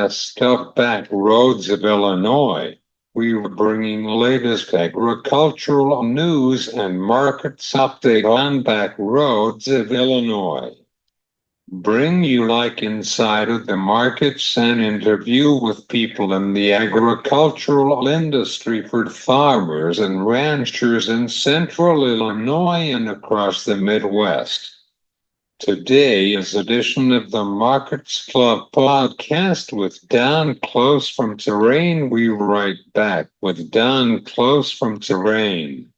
Stuff Back Roads of Illinois. We are bringing the latest agricultural news and markets update on back roads of Illinois. Bring you like inside of the markets and interview with people in the agricultural industry for farmers and ranchers in central Illinois and across the Midwest. Today's edition of the Markets Club podcast with Don Close from Terrain. We right back with Don Close from Terrain.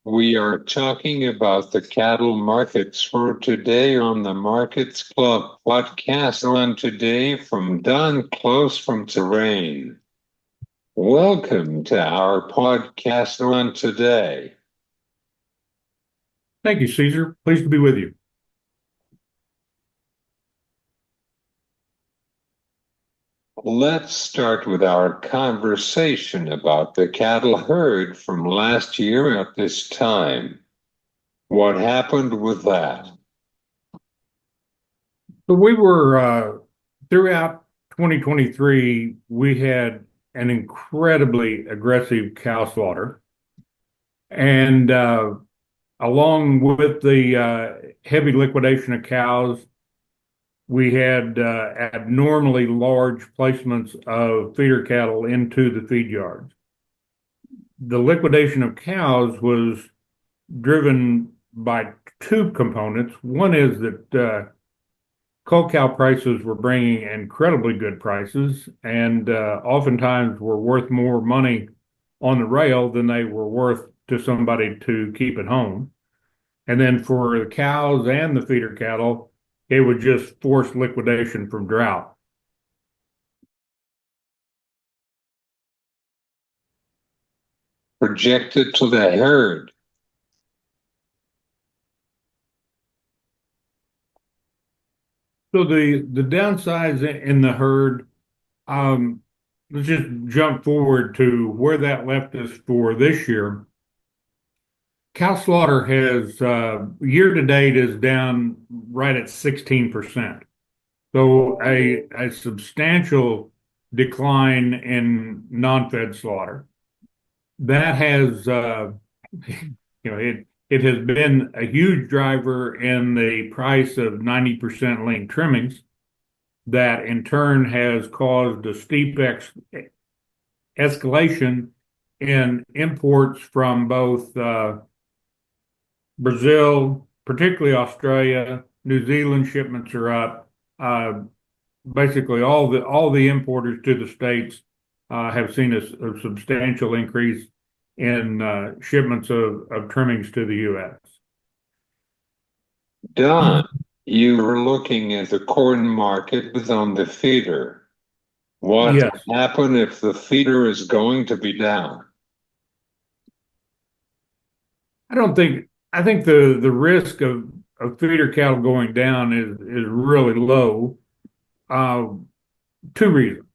We are talking about the cattle markets for today on the Markets Club podcast on today from Don Close from Terrain. Welcome to our podcast on today. Thank you, Caesar. Pleased to be with you. Let's start with our conversation about the cattle herd from last year at this time. What happened with that? So we were, throughout 2023, we had an incredibly aggressive cow slaughter. And along with the heavy liquidation of cows, we had abnormally large placements of feeder cattle into the feed yards. The liquidation of cows was driven by two components. One is that cull cow prices were bringing incredibly good prices and oftentimes were worth more money on the rail than they were worth to somebody to keep at home. And then for the cows and the feeder cattle, it would just force liquidation from drought. Projected to the herd. So the downsides in the herd, let's just jump forward to where that left us for this year. Cow slaughter has year to date is down right at 16%. So a substantial decline in non-fed slaughter. That has it has been a huge driver in the price of 90% lean trimmings. That in turn has caused a steep escalation in imports from both Brazil, particularly Australia, New Zealand shipments are up. Basically, all the importers to the States have seen a substantial increase in shipments of trimmings to the U.S. Don, you were looking at the corn market with on the feeder. What Yes. happen if the feeder is going to be down? I think the risk of feeder cattle going down is really low. Two reasons.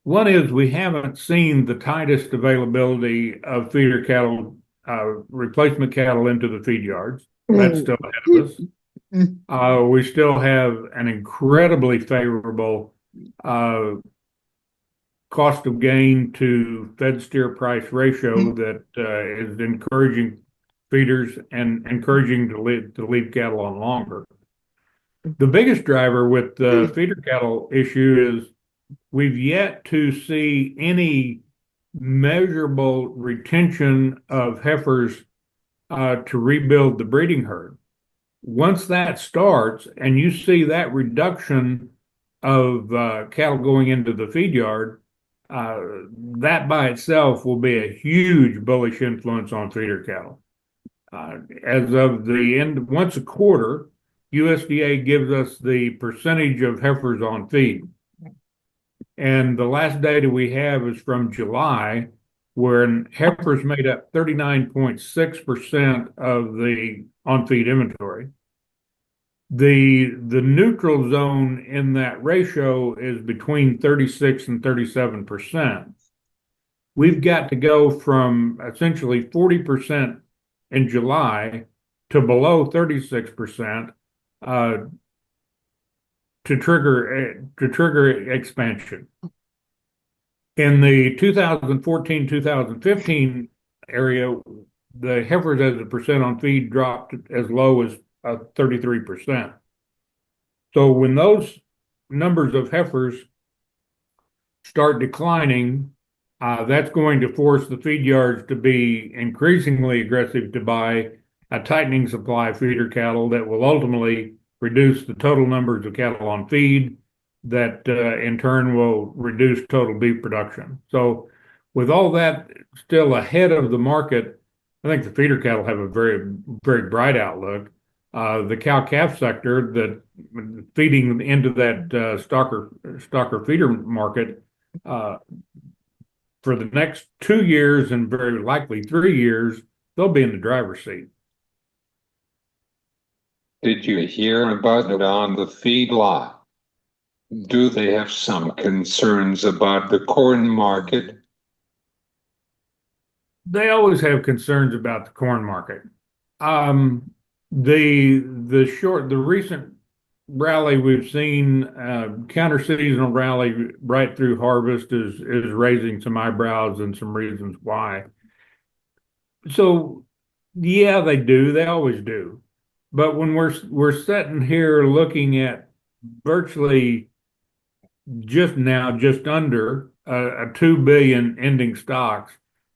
One is we haven't seen the tightest availability of feeder cattle, replacement cattle into the feed yards. That's still ahead of us. We still have an incredibly favorable cost of gain to fed steer price ratio that is encouraging feeders and encouraging to leave cattle on longer. The biggest driver with the feeder cattle issue is we've yet to see any measurable retention of heifers to rebuild the breeding herd. Once that starts and you see that reduction of cattle going into the feed yard, that by itself will be a huge bullish influence on feeder cattle. As of the end, once a quarter, USDA gives us the percentage of heifers on feed. And the last data we have is from July, where heifers made up 39.6% of the on-feed inventory. The neutral zone in that ratio is between 36 and 37%. We've got to go from essentially 40% in July to below 36% trigger expansion. In the 2014-2015 area, the heifers as a percent on feed dropped as low as 33%. So when those numbers of heifers start declining, that's going to force the feed yards to be increasingly aggressive to buy a tightening supply of feeder cattle that will ultimately reduce the total numbers of cattle on feed, that in turn will reduce total beef production. So with all that still ahead of the market, I think the feeder cattle have a very, very bright outlook. The cow-calf sector that feeding into that stocker feeder market for the next 2 years and very likely 3 years, they'll be in the driver's seat. Did you hear about it on the feedlot? Do they have some concerns about the corn market? They always have concerns about the corn market. The recent rally we've seen, counter seasonal rally right through harvest is raising some eyebrows and some reasons why. So yeah, they do. They always do. But when we're sitting here looking at virtually just under a 2 billion ending stocks,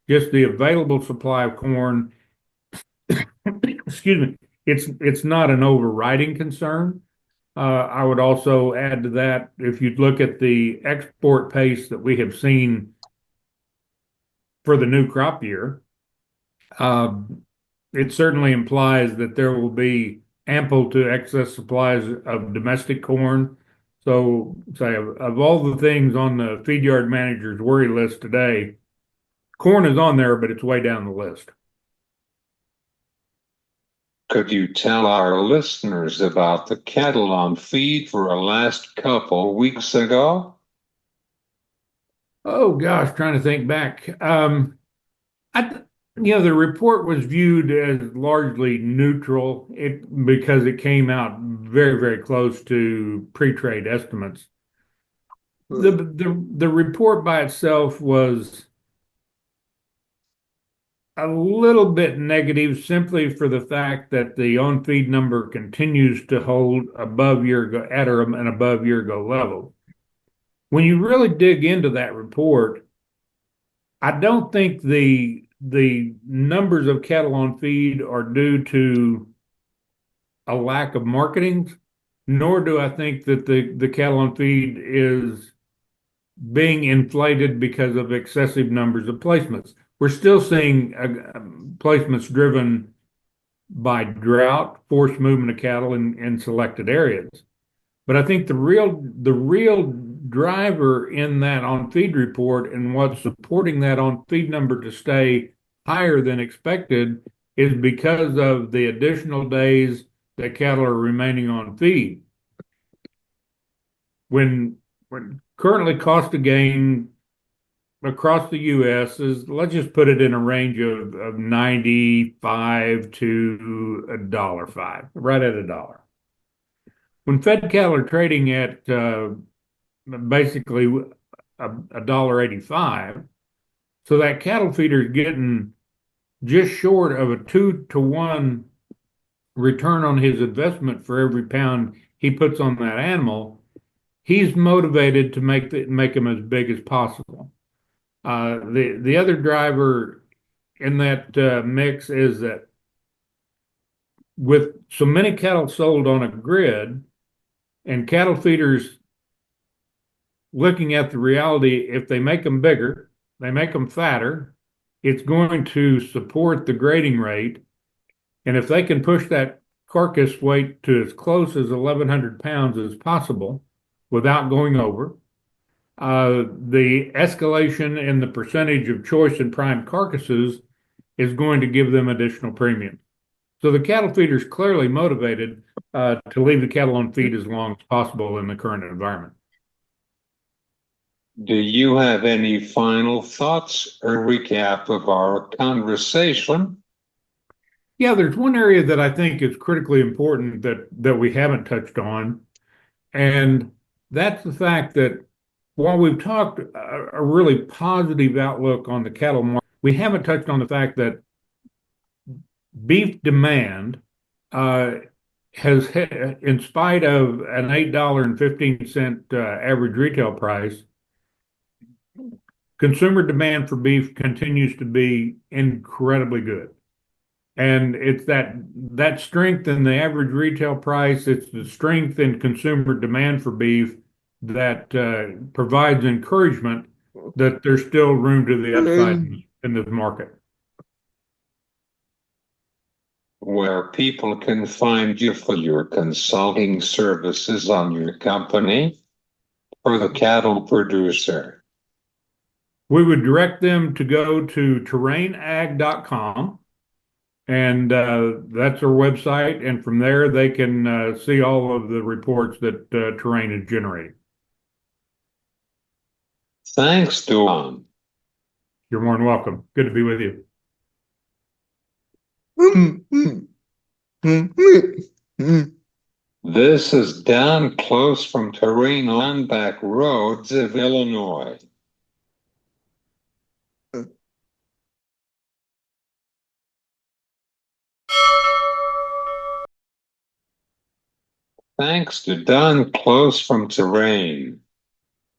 just the available supply of corn, excuse me, it's not an overriding concern. I would also add to that, if you look at the export pace that we have seen for the new crop year, it certainly implies that there will be ample to excess supplies of domestic corn. So, say of all the things on the feed yard manager's worry list today, corn is on there, but it's way down the list. Could you tell our listeners about the cattle on feed for the last couple weeks ago? Oh gosh, trying to think back. The report was viewed as largely neutral because it came out very, very close to pre-trade estimates. The report by itself was a little bit negative simply for the fact that the on-feed number continues to hold above year ago at or an above year ago level. When you really dig into that report, I don't think the numbers of cattle on feed are due to a lack of marketing, nor do I think that the cattle on feed is being inflated because of excessive numbers of placements. We're still seeing placements driven by drought, forced movement of cattle in selected areas. But I think the real driver in that on feed report and what's supporting that on feed number to stay higher than expected is because of the additional days that cattle are remaining on feed. When currently cost of gain across the U.S. is, let's just put it in a range of 95 to $1.05, right at $1. When fed cattle are trading at basically $1.85, so that cattle feeder is getting just short of a 2-to-1 return on his investment for every pound he puts on that animal. He's motivated to make him as big as possible. The other driver in that mix is that with so many cattle sold on a grid and cattle feeders looking at the reality, if they make them bigger, they make them fatter, it's going to support the grading rate. And if they can push that carcass weight to as close as 1,100 pounds as possible without going over, the escalation in the percentage of choice and prime carcasses is going to give them additional premium. So the cattle feeder is clearly motivated to leave the cattle on feed as long as possible in the current environment. Do you have any final thoughts or recap of our conversation? Yeah, there's one area that I think is critically important that we haven't touched on, And that's the fact that while we've talked a really positive outlook on the cattle market, we haven't touched on the fact that beef demand uh, has, in spite of an $8.15 average retail price, consumer demand for beef continues to be incredibly good. And it's that strength in the average retail price, it's the strength in consumer demand for beef that provides encouragement that there's still room to the upside in this market. Where people can find you for your consulting services on your company or the cattle producer. We would direct them to go to terrainag.com, and that's our website. And from there, they can see all of the reports that Terrain is generating. Thanks, Don. You're more than welcome. Good to be with you. This is Don Close from Terrain on Back Roads of Illinois. Thanks to Don Close from Terrain.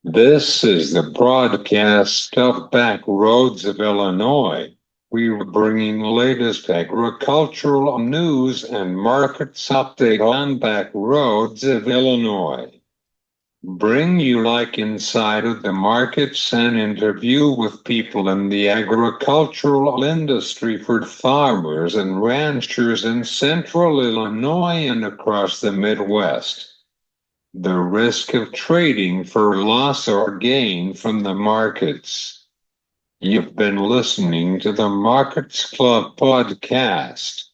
This is the broadcast of Back Roads of Illinois. We are bringing latest agricultural news and markets update on Back Roads of Illinois. Bring you like inside of the markets and interview with people in the agricultural industry for farmers and ranchers in central Illinois and across the Midwest. The risk of trading for loss or gain from the markets. You've been listening to the Markets Club podcast.